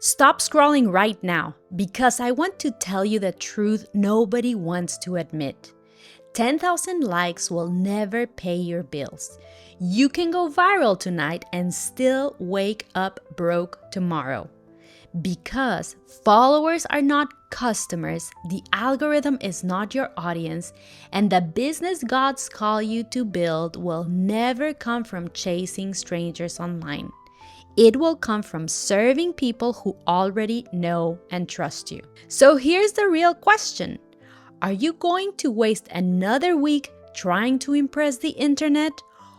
Stop scrolling right now because I want to tell you the truth nobody wants to admit. 10,000 likes will never pay your bills. You can go viral tonight and still wake up broke tomorrow. Because followers are not customers, the algorithm is not your audience, and the business gods call you to build will never come from chasing strangers online. It will come from serving people who already know and trust you. So here's the real question. Are you going to waste another week trying to impress the internet?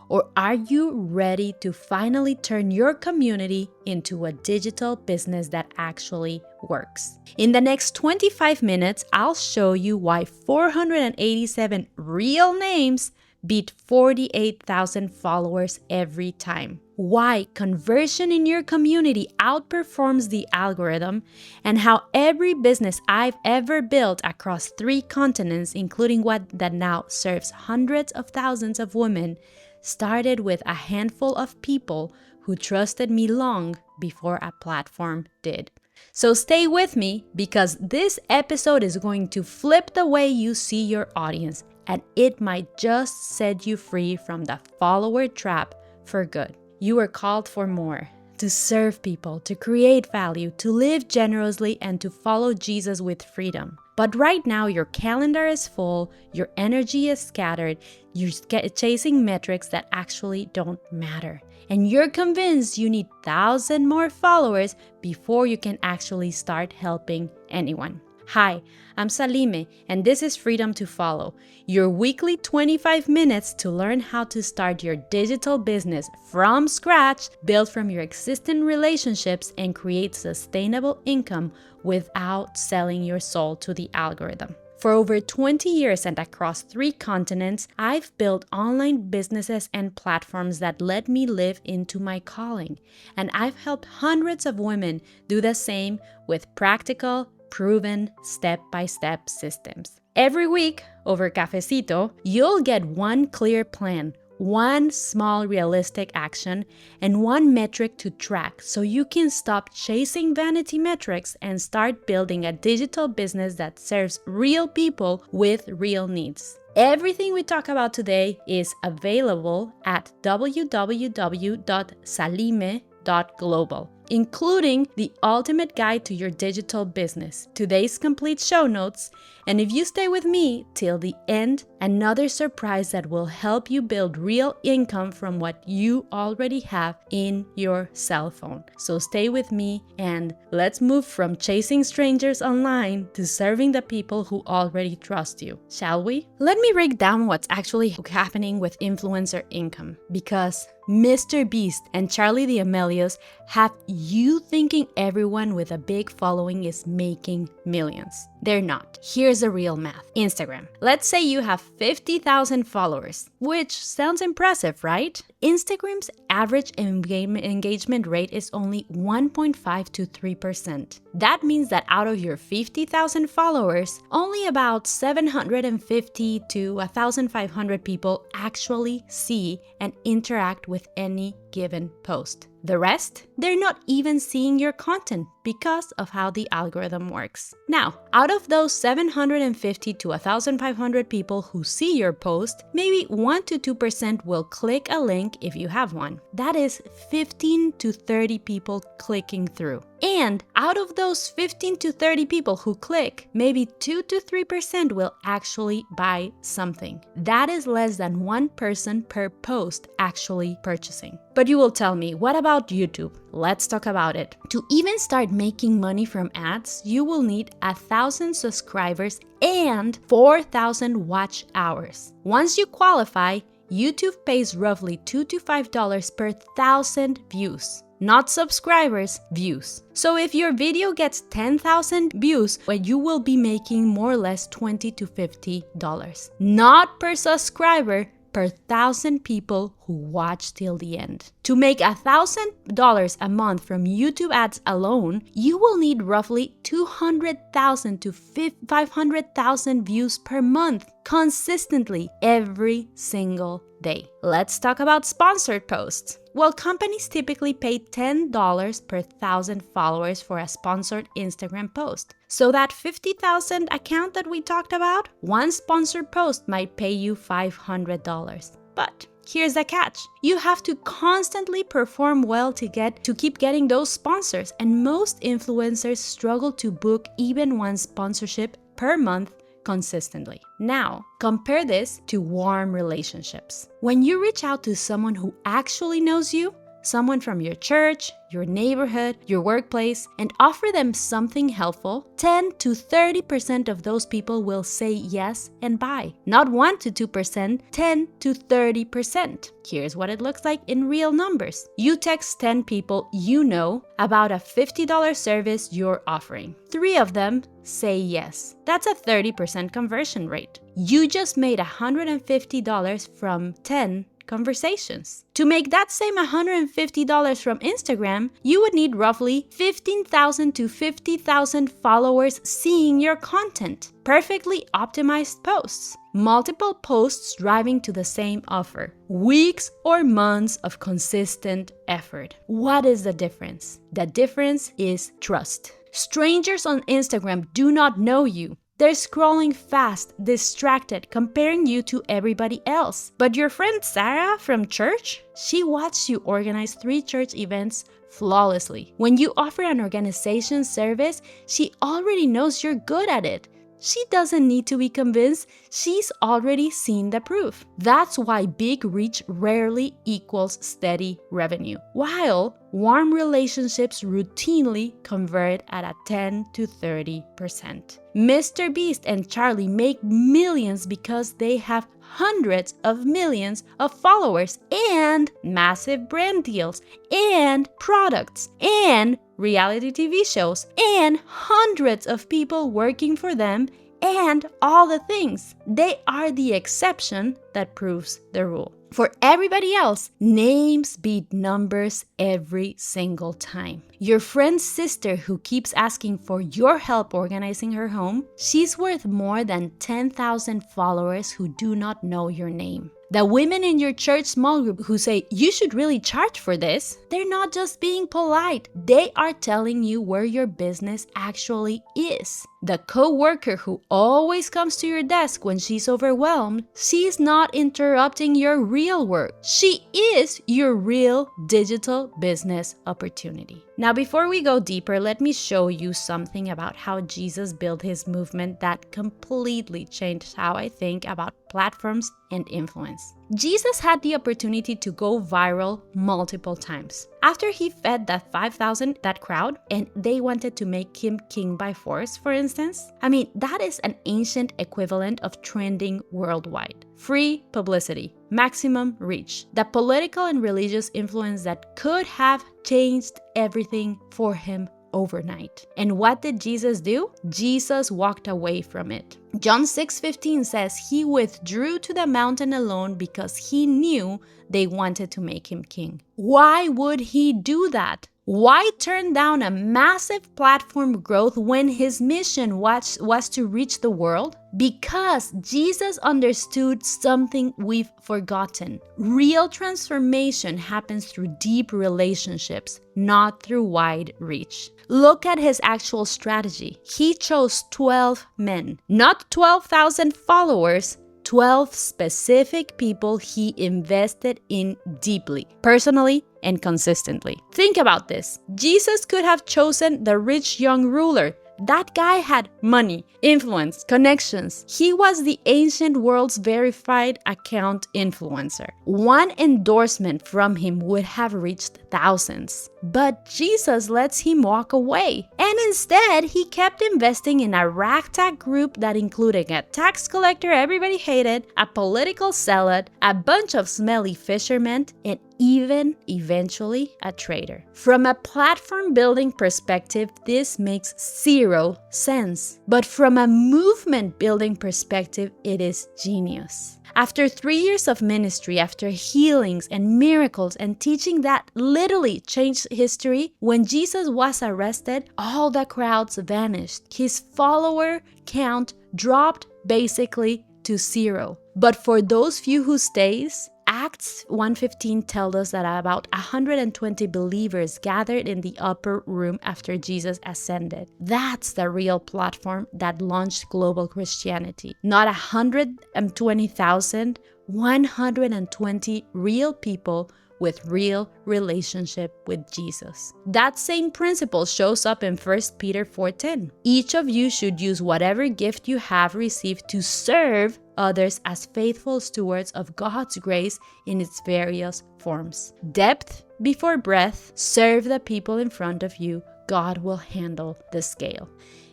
Or are you ready to finally turn your community into a digital business that actually works? In the next 25 minutes, I'll show you why 487 real names beat 48,000 followers every time. Why conversion in your community outperforms the algorithm, and how every business I've ever built across 3 continents, including one that now serves hundreds of thousands of women, started with a handful of people who trusted me long before a platform did. So stay with me because this episode is going to flip the way you see your audience, and it might just set you free from the follower trap for good. You are called for more, to serve people, to create value, to live generously, and to follow Jesus with freedom. But right now, your calendar is full, your energy is scattered, you're chasing metrics that actually don't matter. And you're convinced you need 1,000 more followers before you can actually start helping anyone. Hi, I'm Salime, and this is Freedom to Follow, your weekly 25 minutes to learn how to start your digital business from scratch, build from your existing relationships, and create sustainable income without selling your soul to the algorithm. For over 20 years and across 3 continents, I've built online businesses and platforms that let me live into my calling. And I've helped hundreds of women do the same with practical, proven step-by-step systems. Every week, over Cafecito, you'll get one clear plan, one small realistic action, and one metric to track so you can stop chasing vanity metrics and start building a digital business that serves real people with real needs. Everything we talk about today is available at www.salime.global, including the ultimate guide to your digital business, today's complete show notes, and if you stay with me till the end, another surprise that will help you build real income from what you already have in your cell phone. So stay with me and let's move from chasing strangers online to serving the people who already trust you, shall we? Let me break down what's actually happening with influencer income, because Mr. Beast and Charli D'Amelio have you thinking everyone with a big following is making millions. They're not. Here's the real math. Instagram. Let's say you have 50,000 followers, which sounds impressive, right? Instagram's average engagement rate is only 1.5 to 3%. That means that out of your 50,000 followers, only about 750 to 1,500 people actually see and interact with any given post. The rest, they're not even seeing your content because of how the algorithm works. Now, out of those 750 to 1,500 people who see your post, maybe 1 to 2% will click a link if you have one. That is 15 to 30 people clicking through. And out of those 15 to 30 people who click, maybe 2 to 3% will actually buy something. That is less than 1 person per post actually purchasing. But you will tell me, what about YouTube? Let's talk about it. To even start making money from ads, you will need 1,000 subscribers and 4,000 watch hours. Once you qualify, YouTube pays roughly $2 to $5 per 1,000 views. Not subscribers, views. So if your video gets 10,000 views, well, you will be making more or less $20 to $50. Not per subscriber, per 1,000 people who watch till the end. To make $1,000 a month from YouTube ads alone, you will need roughly 200,000 to 500,000 views per month. consistently every single day. Let's talk about sponsored posts. Well, companies typically pay $10 per 1,000 followers for a sponsored Instagram post. So that 50,000 account that we talked about, one sponsored post might pay you $500. But here's the catch. You have to constantly perform well to keep getting those sponsors, and most influencers struggle to book even one sponsorship per month consistently. Now, compare this to warm relationships. When you reach out to someone who actually knows you, someone from your church, your neighborhood, your workplace, and offer them something helpful, 10 to 30% of those people will say yes and buy. Not 1 to 2%, 10 to 30%. Here's what it looks like in real numbers. You text 10 people you know about a $50 service you're offering. 3 of them say yes. That's a 30% conversion rate. You just made $150 from 10 conversations. To make that same $150 from Instagram, you would need roughly 15,000 to 50,000 followers seeing your content. Perfectly optimized posts. Multiple posts driving to the same offer. Weeks or months of consistent effort. What is the difference? The difference is trust. Strangers on Instagram do not know you. They're scrolling fast, distracted, comparing you to everybody else. But your friend Sarah from church, she watched you organize 3 church events flawlessly. When you offer an organization service, she already knows you're good at it. She doesn't need to be convinced, she's already seen the proof. That's why big reach rarely equals steady revenue, while warm relationships routinely convert at a 10 to 30%. Mr. Beast and Charlie make millions because they have hundreds of millions of followers and massive brand deals and products and reality TV shows and hundreds of people working for them and all the things. They are the exception that proves the rule. For everybody else, names beat numbers every single time. Your friend's sister who keeps asking for your help organizing her home, she's worth more than 10,000 followers who do not know your name. The women in your church small group who say, you should really charge for this, they're not just being polite. They are telling you where your business actually is. The co-worker who always comes to your desk when she's overwhelmed, she's not interrupting your real work. She is your real digital business opportunity. Now, before we go deeper, let me show you something about how Jesus built his movement that completely changed how I think about platforms and influence. Jesus had the opportunity to go viral multiple times. After he fed that 5,000, that crowd, and they wanted to make him king by force, for instance. I mean, that is an ancient equivalent of trending worldwide. Free publicity, maximum reach, the political and religious influence that could have changed everything for him overnight. And what did Jesus do? Jesus walked away from it. John 6:15 says he withdrew to the mountain alone because he knew they wanted to make him king. Why would he do that? Why turn down a massive platform growth when his mission was to reach the world? Because Jesus understood something we've forgotten. Real transformation happens through deep relationships, not through wide reach. Look at his actual strategy. He chose 12 men, not 12,000 followers, 12 specific people he invested in deeply, personally, and consistently. Think about this. Jesus could have chosen the rich young ruler. That guy had money, influence, connections. He was the ancient world's verified account influencer. One endorsement from him would have reached thousands. But Jesus lets him walk away. And instead, he kept investing in a ragtag group that included a tax collector everybody hated, a political zealot, a bunch of smelly fishermen, and even eventually a traitor. From a platform building perspective, this makes zero sense. But from a movement building perspective, it is genius. After 3 years of ministry, after healings and miracles and teaching that literally changed history, when Jesus was arrested, all the crowds vanished. His follower count dropped basically to zero. But for those few who stays, Acts 1:15 tells us that about 120 believers gathered in the upper room after Jesus ascended. That's the real platform that launched global Christianity. Not 120,000, 120 real people with real relationship with Jesus. That same principle shows up in 1 Peter 4:10. Each of you should use whatever gift you have received to serve others as faithful stewards of God's grace in its various forms. Depth before breadth, serve the people in front of you. God will handle the scale.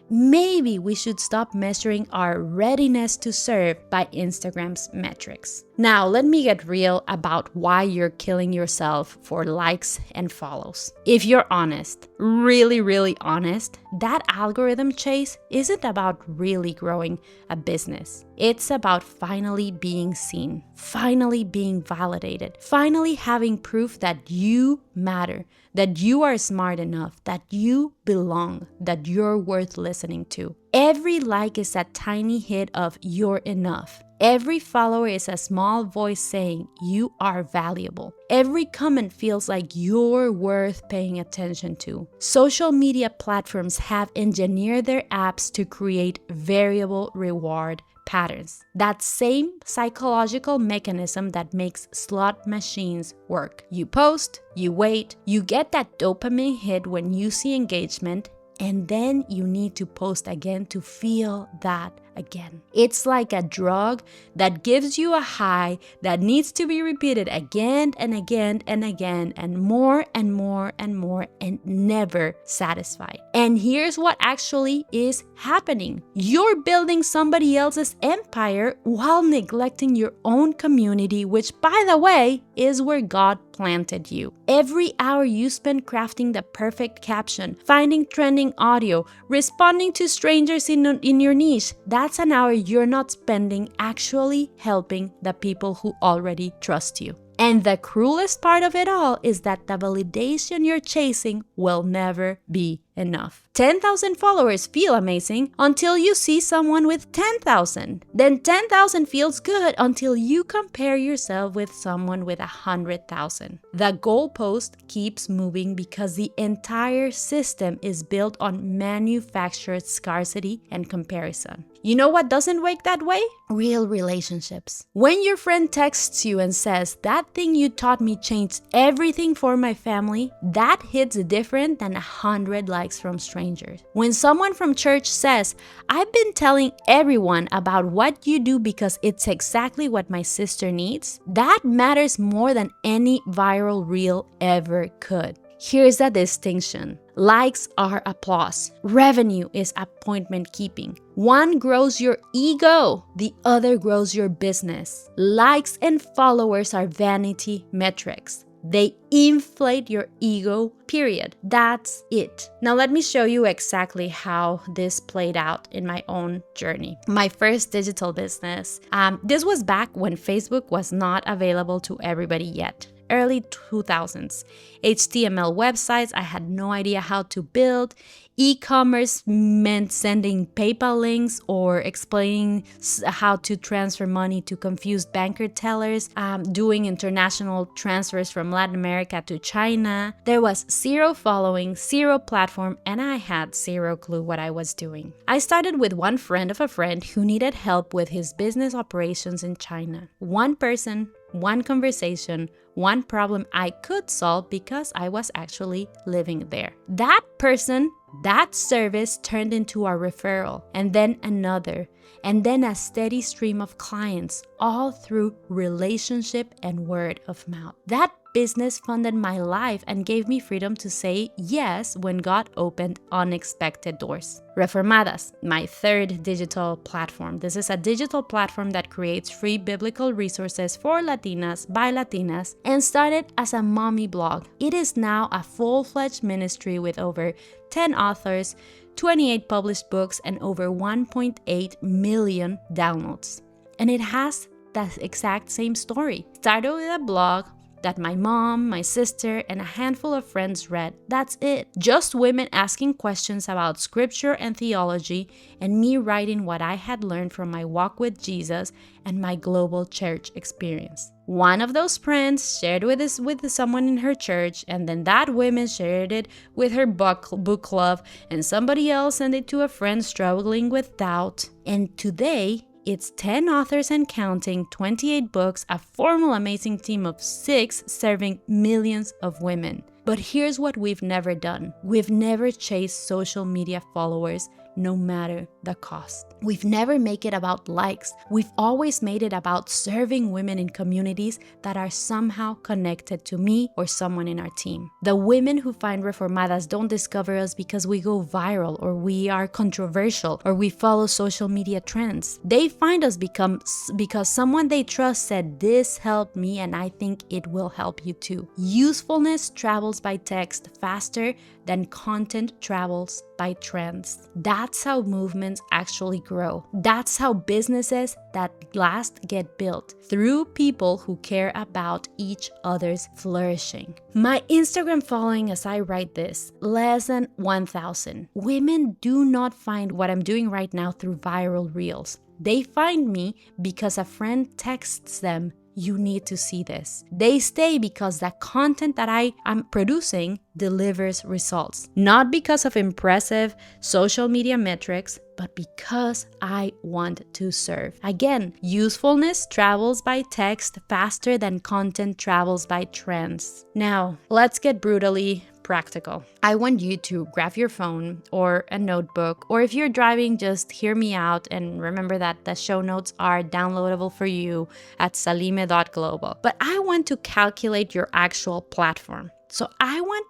Maybe we should stop measuring our readiness to serve by Instagram's metrics. Now, let me get real about why you're killing yourself for likes and follows. If you're honest, really honest, that algorithm chase isn't about really growing a business. It's about finally being seen, finally being validated, finally having proof that you matter, that you are smart enough, that you belong, that you're worth listening to. Every like is a tiny hit of "you're enough." Every follower is a small voice saying you are valuable. Every comment feels like you're worth paying attention to. Social media platforms have engineered their apps to create variable reward patterns. That same psychological mechanism that makes slot machines work. You post, you wait, you get that dopamine hit when you see engagement, and then you need to post again to feel that again. It's like a drug that gives you a high that needs to be repeated again and again and again and more and more and more and never satisfied. And here's what actually is happening. You're building somebody else's empire while neglecting your own community, which, by the way, is where God planted you. Every hour you spend crafting the perfect caption, finding trending audio, responding to strangers in your niche, that's an hour you're not spending actually helping the people who already trust you. And the cruelest part of it all is that the validation you're chasing will never be enough. 10,000 followers feel amazing until you see someone with 10,000. Then 10,000 feels good until you compare yourself with someone with 100,000. The goalpost keeps moving because the entire system is built on manufactured scarcity and comparison. You know what doesn't work that way? Real relationships. When your friend texts you and says, "That thing you taught me changed everything for my family," that hits different than 100 likes from strangers. When someone from church says, "I've been telling everyone about what you do because it's exactly what my sister needs," that matters more than any viral reel ever could. Here's the distinction. Likes are applause. Revenue is appointment keeping. One grows your ego, the other grows your business. Likes and followers are vanity metrics. They inflate your ego, period. That's it. Now let me show you exactly how this played out in my own journey. My first digital business. This was back when Facebook was not available to everybody yet. Early 2000s. HTML websites I had no idea how to build. E-commerce meant sending PayPal links or explaining how to transfer money to confused banker tellers, doing international transfers from Latin America to China. There was zero following, zero platform, and I had zero clue what I was doing. I started with one friend of a friend who needed help with his business operations in China. One person, one conversation, one problem I could solve because I was actually living there. That person, that service turned into a referral, and then another, and then a steady stream of clients, all through relationship and word of mouth. That business funded my life and gave me freedom to say yes when God opened unexpected doors. Reformadas, my third digital platform. This is a digital platform that creates free biblical resources for Latinas by Latinas and started as a mommy blog. It is now a full-fledged ministry with over 10 authors, 28 published books, and over 1.8 million downloads. And it has the exact same story. Started with a blog, that my mom, my sister, and a handful of friends read. That's it. Just women asking questions about scripture and theology, and me writing what I had learned from my walk with Jesus and my global church experience. One of those friends shared with someone in her church, and then that woman shared it with her book club, and somebody else sent it to a friend struggling with doubt. And today, it's 10 authors and counting, 28 books, a formal amazing team of 6 serving millions of women. But here's what we've never done. We've never chased social media followers, no matter the cost. We've never made it about likes. We've always made it about serving women in communities that are somehow connected to me or someone in our team. The women who find Reformadas don't discover us because we go viral or we are controversial or we follow social media trends. They find us because someone they trust said, "This helped me and I think it will help you too." Usefulness travels by text faster than content travels by trends. That's how movements actually grow. That's how businesses that last get built, through people who care about each other's flourishing. My Instagram following as I write this, less than 1,000. Women do not find what I'm doing right now through viral reels. They find me because a friend texts them, "You need to see this." They stay because the content that I am producing delivers results. Not because of impressive social media metrics, but because I want to serve. Again, usefulness travels by text faster than content travels by trends. Now, let's get brutally practical. I want you to grab your phone or a notebook, or if you're driving, just hear me out and remember that the show notes are downloadable for you at salime.global. But I want to calculate your actual platform. So I want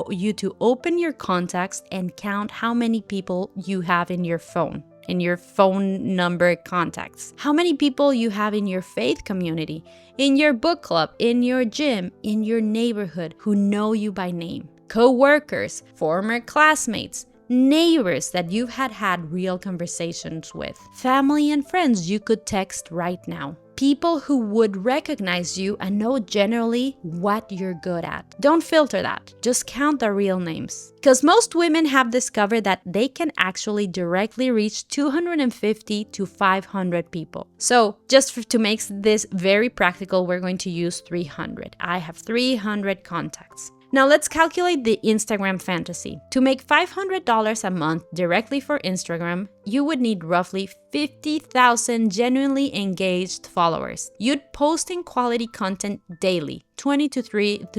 you to open your contacts and count how many people you have in your phone number contacts. How many people you have in your faith community, in your book club, in your gym, in your neighborhood who know you by name. Co-workers, former classmates, neighbors that you've had real conversations with. Family and friends you could text right now. People who would recognize you and know generally what you're good at. Don't filter that. Just count the real names. Because most women have discovered that they can actually directly reach 250 to 500 people. So just to make this very practical, we're going to use 300. I have 300 contacts. Now let's calculate the Instagram fantasy. To make $500 a month directly for Instagram, you would need roughly 50,000 genuinely engaged followers. You'd posting quality content daily, 20 to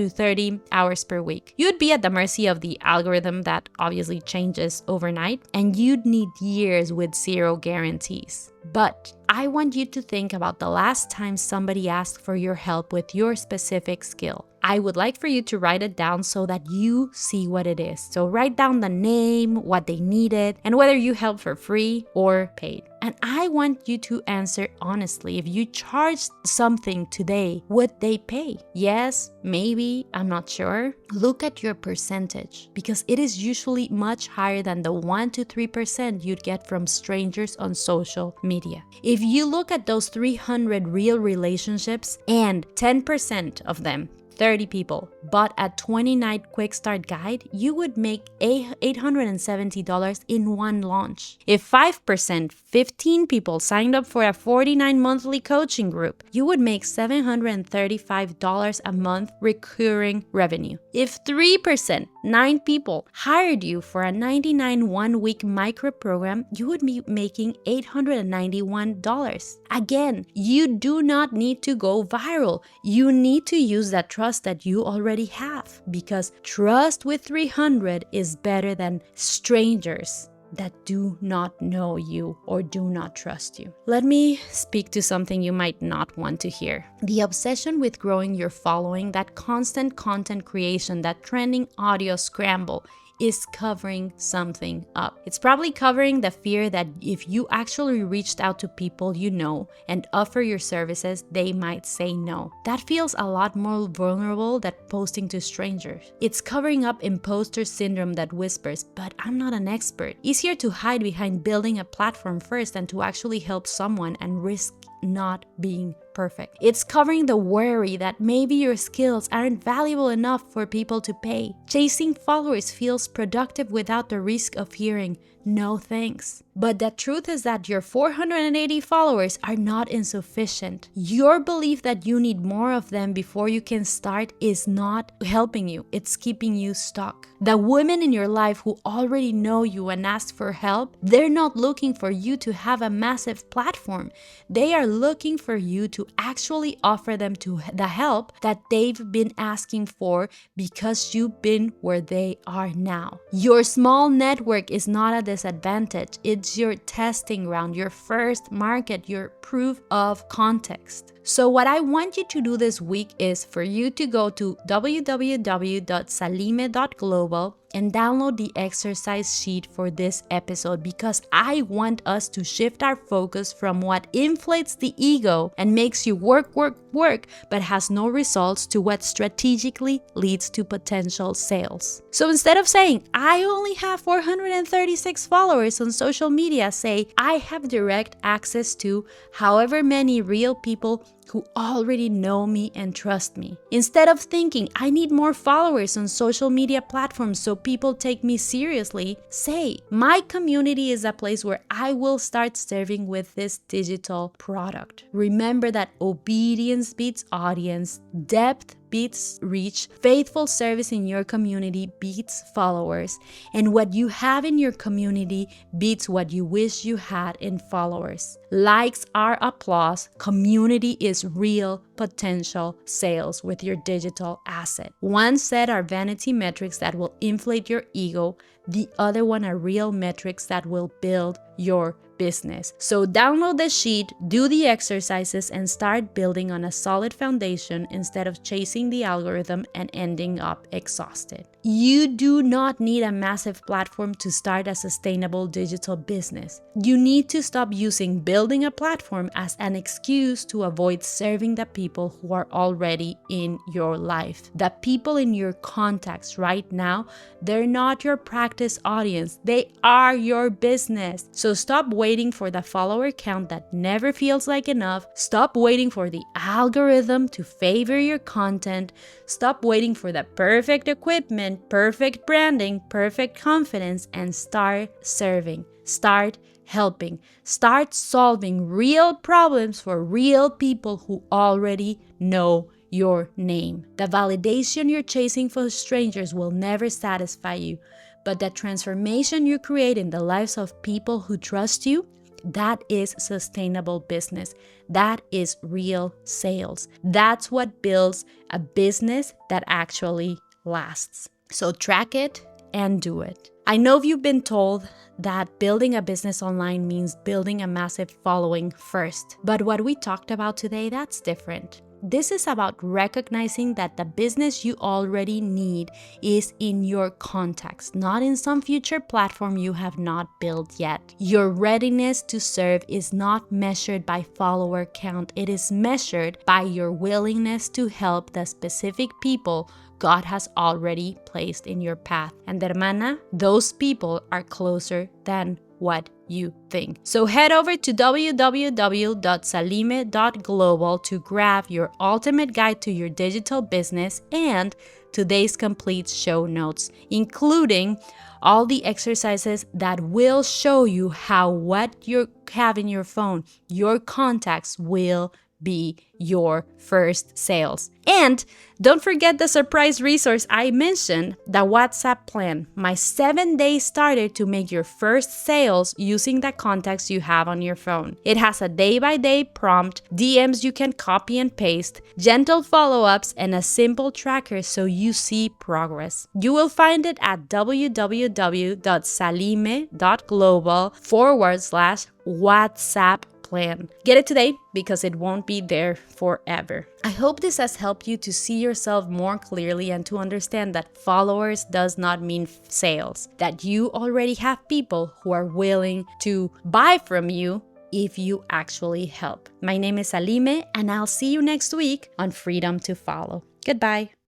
30 hours per week. You'd be at the mercy of the algorithm that obviously changes overnight, and you'd need years with zero guarantees. But I want you to think about the last time somebody asked for your help with your specific skill. I would like for you to write it down so that you see what it is. So write down the name, what they needed, and whether you help for free or paid. And I want you to answer honestly. If you charged something today, would they pay? Yes, maybe, I'm not sure. Look at your percentage because it is usually much higher than the 1 to 3% you'd get from strangers on social media. If you look at those 300 real relationships and 10% of them, 30 people, bought a 20-night quick start guide, you would make $870 in one launch. If 5%, 15 people signed up for a 49 monthly coaching group, you would make $735 a month recurring revenue. If 3%, 9 people hired you for a 99 one-week micro program, you would be making $891. Again, you do not need to go viral. You need to use that trust that you already have, because trust with 300 is better than strangers that do not know you or do not trust you. Let me speak to something you might not want to hear. The obsession with growing your following, that constant content creation, that trending audio scramble is covering something up. It's probably covering the fear that if you actually reached out to people you know and offer your services, they might say no. That feels a lot more vulnerable than posting to strangers. It's covering up imposter syndrome that whispers, "But I'm not an expert." Easier to hide behind building a platform first than to actually help someone and risk not being perfect. It's covering the worry that maybe your skills aren't valuable enough for people to pay. Chasing followers feels productive without the risk of hearing no thanks. But the truth is that your 480 followers are not insufficient. Your belief that you need more of them before you can start is not helping you. It's keeping you stuck. The women in your life who already know you and ask for help, they're not looking for you to have a massive platform. They are looking for you to actually offer them to the help that they've been asking for because you've been where they are now. Your small network is not a disadvantage. It's your testing ground, your first market, your proof of context. So what I want you to do this week is for you to go to www.salime.global and download the exercise sheet for this episode, because I want us to shift our focus from what inflates the ego and makes you work, but has no results, to what strategically leads to potential sales. So instead of saying, I only have 436 followers on social media, say, I have direct access to however many real people who already know me and trust me. Instead of thinking, I need more followers on social media platforms so people take me seriously, say, my community is a place where I will start serving with this digital product. Remember that obedience beats audience, depth beats reach, faithful service in your community beats followers, and what you have in your community beats what you wish you had in followers. Likes are applause, community is real potential sales with your digital asset. One set are vanity metrics that will inflate your ego, the other one are real metrics that will build your business. So download the sheet, do the exercises, and start building on a solid foundation instead of chasing the algorithm and ending up exhausted. You do not need a massive platform to start a sustainable digital business. You need to stop using building a platform as an excuse to avoid serving the people who are already in your life. The people in your contacts right now, they're not your practice audience. They are your business. So stop waiting for the follower count that never feels like enough. Stop waiting for the algorithm to favor your content. Stop waiting for the perfect equipment, perfect branding, perfect confidence, and start serving. Start helping. Start solving real problems for real people who already know your name. The validation you're chasing for strangers will never satisfy you, but the transformation you create in the lives of people who trust you, that is sustainable business. That is real sales. That's what builds a business that actually lasts. So track it and do it. I know you've been told that building a business online means building a massive following first, but what we talked about today, that's different. This is about recognizing that the business you already need is in your contacts, not in some future platform you have not built yet. Your readiness to serve is not measured by follower count. It is measured by your willingness to help the specific people God has already placed in your path. And hermana, those people are closer than what you think. So head over to www.salime.global to grab your ultimate guide to your digital business and today's complete show notes, including all the exercises that will show you how what you have in your phone, your contacts, will be your first sales. And don't forget the surprise resource I mentioned, the WhatsApp plan, my 7-day starter to make your first sales using the contacts you have on your phone. It has a day-by-day prompt, DMs you can copy and paste, gentle follow-ups, and a simple tracker so you see progress. You will find it at www.salime.global/WhatsApp plan. Get it today because it won't be there forever. I hope this has helped you to see yourself more clearly and to understand that followers does not mean sales, that you already have people who are willing to buy from you if you actually help. My name is Salime, and I'll see you next week on Freedom to Follow. Goodbye.